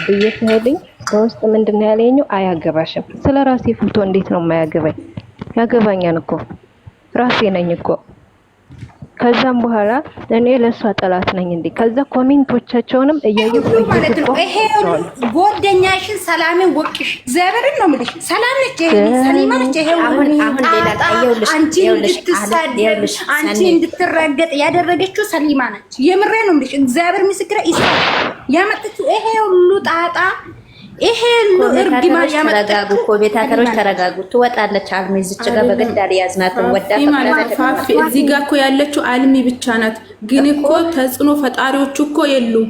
ብዬ ስሄድኝ በውስጥ ምንድነው ያለኝ? አያገባሽም። ስለራሴ ፎቶ እንዴት ነው የማያገባኝ? ያገባኛል እኮ ራሴ ነኝ እኮ። ከዛም በኋላ እኔ ለሷ ጠላት ነኝ እንዴ? ከዛ ኮሜንቶቻቸውንም እያየሁ ማለት ነው። ይሄ ጓደኛሽን ሰላምን ወቅሽ ዘበርን ነው የምልሽ። ሰላም ነች ሰሊማ ነች። ይሄ አሁን ሌላ ታየውልሽ አንቺ እንድትረገጥ ያደረገችው ሰሊማ ነች። የምሬ ነው የምልሽ። እግዚአብሔር ምስክሬ ይስራ ያመጣችው ይሄ ሁሉ ጣጣ ይሄ እርግማ ተረጋጉ። ኮሜንታተሮች ተረጋጉ። ትወጣለች አልሚ እዚች ጋር በገዳል ያዝናት ወዳ ፋፊ እዚህ ጋር እኮ ያለችው አልሚ ብቻ ናት። ግን እኮ ተጽዕኖ ፈጣሪዎች እኮ የሉም።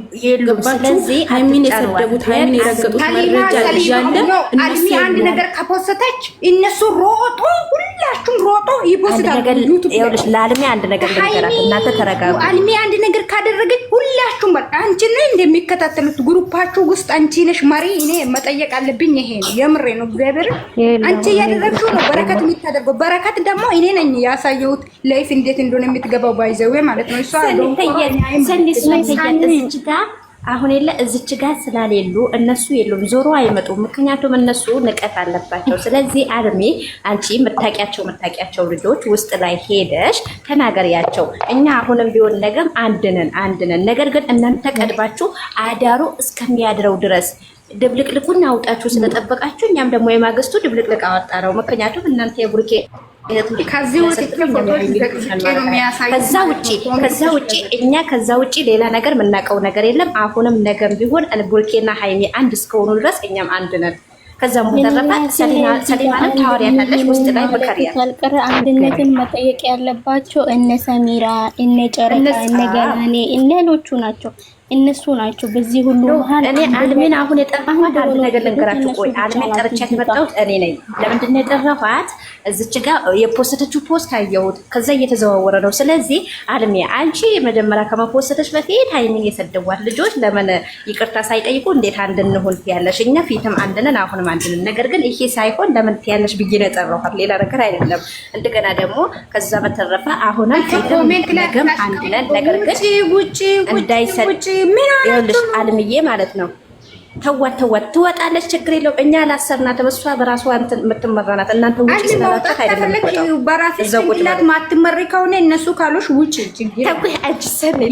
ስለዚህ ሃይሚን የሰደቡት ሃይሚን የረገጡት መረጃ እያለ አልሚ አንድ ነገር ከፖስተች እነሱ ሮጦ ሁላችሁም ሮጦ ይፖስታሉ። ይኸውልሽ ለአልሚ አንድ ነገር ልንገራት፣ እናንተ ተረጋጉ። አልሚ አንድ ነገር ካደረገች ሁላችሁም በቃ አንቺ ነሽ እንደሚከታተሉት ግሩፓችሁ ውስጥ አንቺ ነሽ መሪ። እኔ መጠየቅ አለብኝ። ይሄ ነው የምሬ ነው። እግዚአብሔር አንቺ ያደረግሽው ነው በረከት የምታደርገው። በረከት ደግሞ እኔ ነኝ ያሳየሁት ላይፍ እንዴት እንደሆነ የምትገባው ባይዘው ማለት ነው። እሷ አሁን የለ እዚች ጋር ስላሌሉ እነሱ የሉም፣ ዞሮ አይመጡም። ምክንያቱም እነሱ ንቀት አለባቸው። ስለዚህ አልሚ አንቺ የምታውቂያቸው ልጆች ውስጥ ላይ ሄደሽ ተናገሪያቸው። እኛ አሁንም ቢሆን ነገም አንድነን። ነገር ግን እናንተ ቀድባችሁ አዳሩ እስከሚያድረው ድረስ ድብልቅልቁን አውጣችሁ ስለጠበቃችሁ እኛም ደግሞ የማግስቱ ድብልቅልቅ አወጣ ነው። ምክንያቱም እናንተ የቡርኬ ከዛ ውጪ ሌላ ነገር የምናውቀው ነገር የለም። አሁንም ነገም ቢሆን ቡርኬና ሃይሚ አንድ እስከሆኑ ድረስ እኛም አንድ ነን። ከዛም በተረፈ ሰሊማንም ታወሪያታለሽ ውስጥ ላይ በከሪያ አንድነትን መጠየቅ ያለባቸው እነ ሰሚራ፣ እነ ጨረቃ፣ እነ ገናኔ እነሎቹ ናቸው። እነሱ ናቸው በዚህ ሁሉ መሃል። እኔ አልሚን አሁን የጠራኋት አንድ ነገር ልንገራችሁ። ቆይ አልሚን ጠርቻት የመጣሁት እኔ ነኝ። ለምንድን ነው የጠራኋት? እዚች ጋር የፖስተችው ፖስት አየሁት፣ ከዛ እየተዘዋወረ ነው። ስለዚህ አልሚ አንቺ መጀመሪያ ከመፖስተች በፊት ሃይሚን የሰደዋት ልጆች ለምን ይቅርታ ሳይጠይቁ እንዴት አንድ እንሆን ትያለሽ? እኛ ፊትም አንድ ነን አሁንም አንድ ነን። ነገር ግን ይሄ ሳይሆን ለምን ትያለሽ ብዬ ነው የጠራኋት፣ ሌላ ነገር አይደለም። እንደገና ደግሞ ከዛ በተረፈ አሁንም ፊትም ነገም አንድ ነን። ነገር ግን እንዳይሰጥ ይኸውልሽ አልምዬ ማለት ነው። ተዋት ትወጣለች፣ ችግር የለውም። እኛ ላሰርናትም እሷ በራሷ እንትን የምትመራናት። እናንተ ውጪ ስላላችሁ አይደለም ተቆጣው በራስ ጭንቅላት ማትመሪ ከሆነ እነሱ ካሉሽ ውጪ ችግር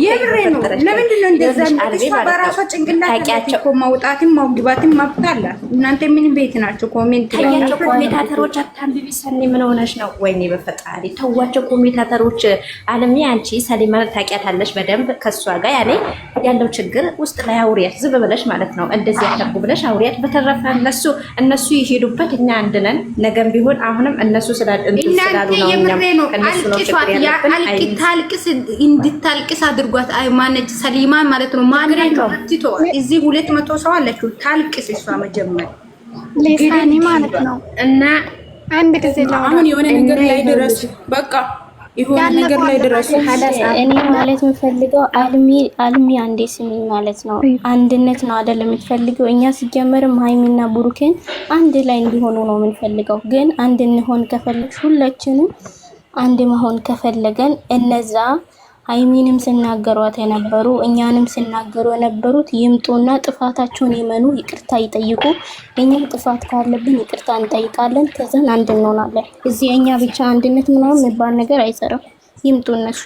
የምሬ ነው። ለምንድን ነው እንደዛ? እሷ በራሷ ጭንቅላት እኮ ማውጣትም ማውግባትም መብት አላት። እናንተ ምን ቤት ናቸው? ኮሜንት ያቸው ኮሜንታተሮች አታንብቢ። ሰኒ ምን ሆነሽ ነው? ወይኔ በፈጣሪ ተዋቸው ኮሜንታተሮች። አለሚ አንቺ ሰሊማ ታውቂያታለሽ በደንብ ከሷ ጋር ያለው ችግር ውስጥ ላይ አውሪያት ዝም ብለሽ ማለት ነው። እንደዚህ ያተርጉ ብለሽ አውሪያት። በተረፈ እነሱ ይሄዱበት፣ እኛ አንድ ነን። ነገም ቢሆን አሁንም እነሱ ስላሉ ነው እኛም ከነሱ ነው ችግር ታልቅስ እንድታልቅስ አድርጓት። አይ ማነች ሰሊማ ማለት ነው። ማንነቱ እዚህ 200 ሰው አለችው። ታልቅስ እሷ መጀመር ለሳኒ ማለት ነው። እና አንድ ጊዜ አሁን የሆነ ነገር ላይ ድረስ በቃ ይሁን ነገር ላይ ድረስ እኔ ማለት የምፈልገው አልሚ አንዴ ስሚ ማለት ነው። አንድነት ነው አይደል የምትፈልገው? እኛ ሲጀመርም ሃይሚና ቡሩኬን አንድ ላይ እንዲሆኑ ነው የምንፈልገው። ግን አንድ እንሆን ከፈለግሽ ሁላችንም አንድ መሆን ከፈለገን እነዛ ሃይሚንም ሲናገሯት የነበሩ እኛንም ሲናገሩ የነበሩት ይምጡና ጥፋታቸውን ይመኑ፣ ይቅርታ ይጠይቁ። እኛም ጥፋት ካለብን ይቅርታ እንጠይቃለን። ከዛን አንድ እንሆናለን። እዚህ እኛ ብቻ አንድነት ምናምን የሚባል ነገር አይሰራም። ይምጡ እነሱ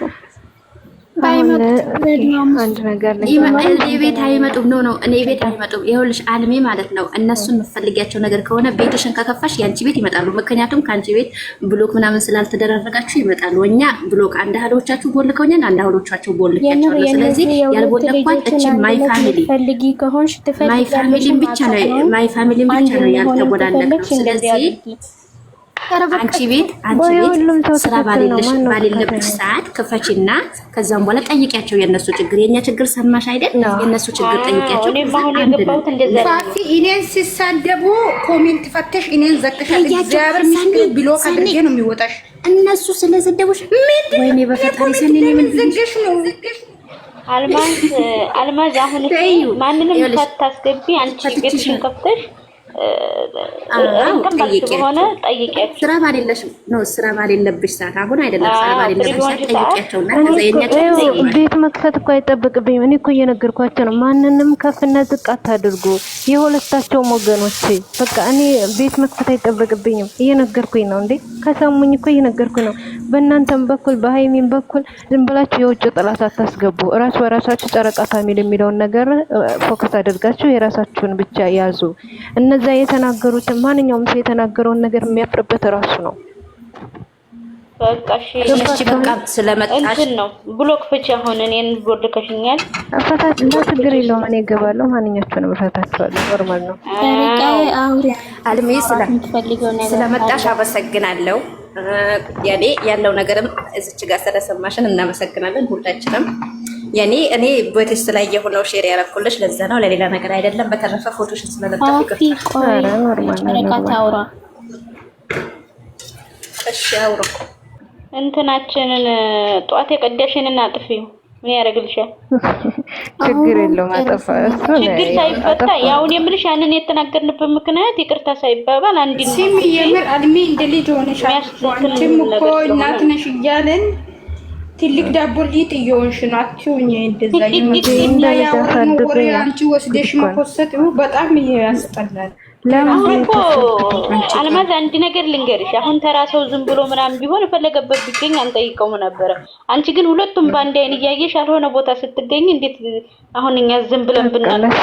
አንድ ነገር እኔ ቤት አይመጡም። ነው እኔ ቤት አይመጡም። ይኸውልሽ አልሜ ማለት ነው። እነሱን የምትፈልጊያቸው ነገር ከሆነ ቤትሽን ከከፋሽ ያንቺ ቤት ይመጣሉ። ምክንያቱም ከአንቺ ቤት ብሎክ ምናምን ስላልተደረጋችሁ ይመጣሉ። እኛ ብሎክ አንድ አህሎቻችሁ ቦልከውኛል፣ አንድ አህሎቻችሁ ቦልካችሁ። ስለዚህ ያልቦለኳት እቺ ማይ ፋሚሊን ብቻ ነው ያልተቦላለከው። ስለዚህ አንቺ ቤት ስራ ባሌለብሽ ሰዓት ክፈችና ከዛም በኋላ ጠይቂያቸው የነሱ ችግር። የኛ ችግር ሰማሽ አይደል? የነሱ ችግር ጠይቂያቸው። ፋፊ እኔን ሲሳደቡ ኮሜንት ፈተሽ እኔን ዘቅተሻል። እግዚአብሔር ምስኪን ብሎ ካደረገ ነው የሚወጣሽ። እነሱ ስለዘደቡሽ ወይኔ በፈጣሪ ሰኔ ምን ዘገሽ ነው? አልማዝ አሁን ማንንም ሳታስገቢ አንቺ ቤትሽን ከፍተሽ ሆነ ጠይቂያቸው። ስራ ባሌለሽ ነው ስራ ባሌለብሽ ሰዓት አሁን አይደለም ስራ ባሌለብሽ ሰዓት ጠይቂያቸውና ከዛ የኛቸው ቤት መክፈት እኮ አይጠበቅብኝም። እኔ እኮ እየነገርኳቸው ነው። ማንንም ከፍና ዝቅ አታድርጉ። የሁለታቸውም ወገኖች በቃ እኔ ቤት መክፈት አይጠበቅብኝም። እየነገርኩኝ ነው እንዴ ከሰሙኝ እኮ እየነገርኩኝ ነው። በእናንተም በኩል በሃይሚን በኩል ዝም ብላችሁ የውጭ ጥላት አታስገቡ። እራስ በራሳችሁ ጨረቃ ፋሚሊ የሚለውን ነገር ፎከስ አድርጋችሁ የራሳችሁን ብቻ ያዙ። እነዛ የተናገሩትን ማንኛውም ሰው የተናገረውን ነገር የሚያፍርበት ራሱ ነው። በቃ እሺ በቃ ስለመጣሽ ነው ብሎክ ፍቺ። አሁን እኔን ቦልከሽኛል አፈታት እንደ ችግር የለውም። እኔ እገባለሁ። ማንኛቸውንም እፈታቸዋለሁ። ኖርማል ነው። አልሜ ስለመጣሽ አመሰግናለሁ። ያኔ ያለው ነገርም እዚች ጋር ስለሰማሽን እናመሰግናለን ሁላችንም። ያኔ እኔ ቦቴስ ላይ የሆነው ሼር ያረኩልሽ ለዛ ነው፣ ለሌላ ነገር አይደለም። በተረፈ ፎቶሽን ስለለጠፍ ይቀርታል። ኖርማል። እሺ አውሮ እንትናችንን ጧት የቀዳሽንን አጥፊው ምን ያደርግልሻል? ችግር የለውም። አጠፋ እሱ ችግር ሳይፈታ ያውን የምልሽ ያንን የተናገርንበት ምክንያት ይቅርታ ሳይባባል አንድ ሲሚ የምር አልሚ እንደ ልጅ ሆነሻል። አንቺም እኮ እናት ነሽ እያለን ትልቅ ዳቦ ሊጥ እየሆንሽ ነው። አትሁኝ እንደዛ ይመጣ ያወራነው ወሬ አንቺ ወስደሽ መኮሰት በጣም ያስጠላል። ለምን አልማዝ አንድ ነገር ልንገርሽ፣ አሁን ተራ ሰው ዝም ብሎ ምናምን ቢሆን ፈለገበት ቢገኝ አንጠይቀውም ነበረ። አንቺ ግን ሁለቱም ባንድ አይን እያየሽ ያልሆነ ቦታ ስትገኝ እንዴት አሁን እኛ ዝም ብለን ብናልፍ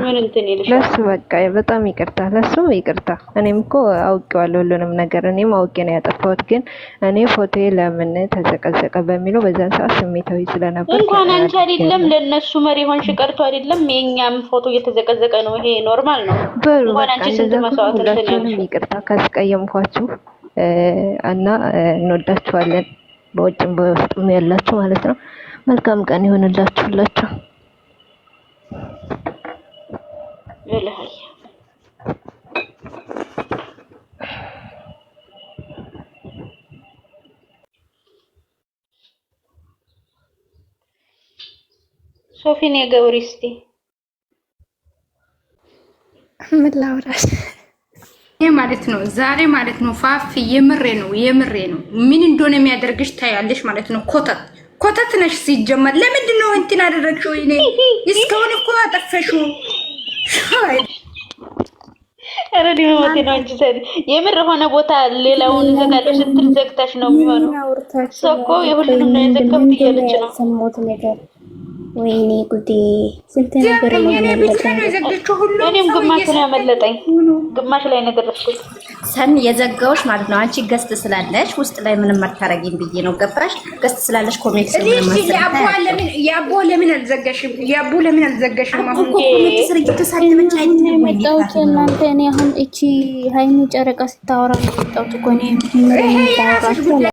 ምን እንትን ይልሽ? ለሱ በቃ በጣም ይቅርታ፣ ለሱ ይቅርታ። እኔም እኮ አውቄዋለሁ ሁሉንም ነገር፣ እኔም አውቄ ነው ያጠፋሁት። ግን እኔ ፎቶዬ ለምን ተዘቀዘቀ በሚለው በዛን ሰዓት ስሜታዊ ስለነበር እንኳን አንቺ አይደለም ለነሱ መሪ ሆንሽ ቀርቶ አይደለም የኛም ፎቶ እየተዘቀዘቀ ነው። ይሄ ኖርማል ነው። ሁላችሁንም ይቅርታ ካስቀየምኳችሁ እና እንወዳችኋለን። በውጭም በውስጥም ያላችሁ ማለት ነው። መልካም ቀን ይሆንላችሁ ሁላችሁ። ሶፊን የገብሪስቲ ምን ላውራሽ ማለት ነው ዛሬ ማለት ነው። ፋፍ የምሬ ነው ምን እንደሆነ የሚያደርግሽ ታያለሽ ማለት ነው። ኮተት ነሽ ሲጀመር። ለምንድን ነው እንትን አደረግሽው? እኔ እስካሁን እኮ አጠፈሽው። አረዲ ሞቴ ነው እንጂ ሰሪ የምር ሆነ ቦታ ሌላውን ዘጋለሽ ስትል ዘግታሽ ነው የሚሆነው። ሰኮ የሁሉንም ነው የዘጋሁት እያለች ነው ሰሞት ነገር። ወይኔ ጉዴ ስንት ነገር ነው ያመለጠኝ። እኔም ግማሽ ነው ያመለጠኝ፣ ግማሽ ላይ ነው ደረስኩት። ሰን የዘጋውሽ ማለት ነው። አንቺ ገስት ስላለሽ ውስጥ ላይ ምንም አታረጊም ብዬ ነው ገባሽ? ገስት ስላለሽ ኮሜንት ስለምን ያቦ ለምን አልዘጋሽም? አሁን ኮሜንት ስር እየተሳደበች አይደለም ወይ መጣሁት እናንተ። እኔ አሁን እቺ ሃይሚ ጨረቃ ስታወራ መጣሁት እኮ እኔ ምን ታወራችሁ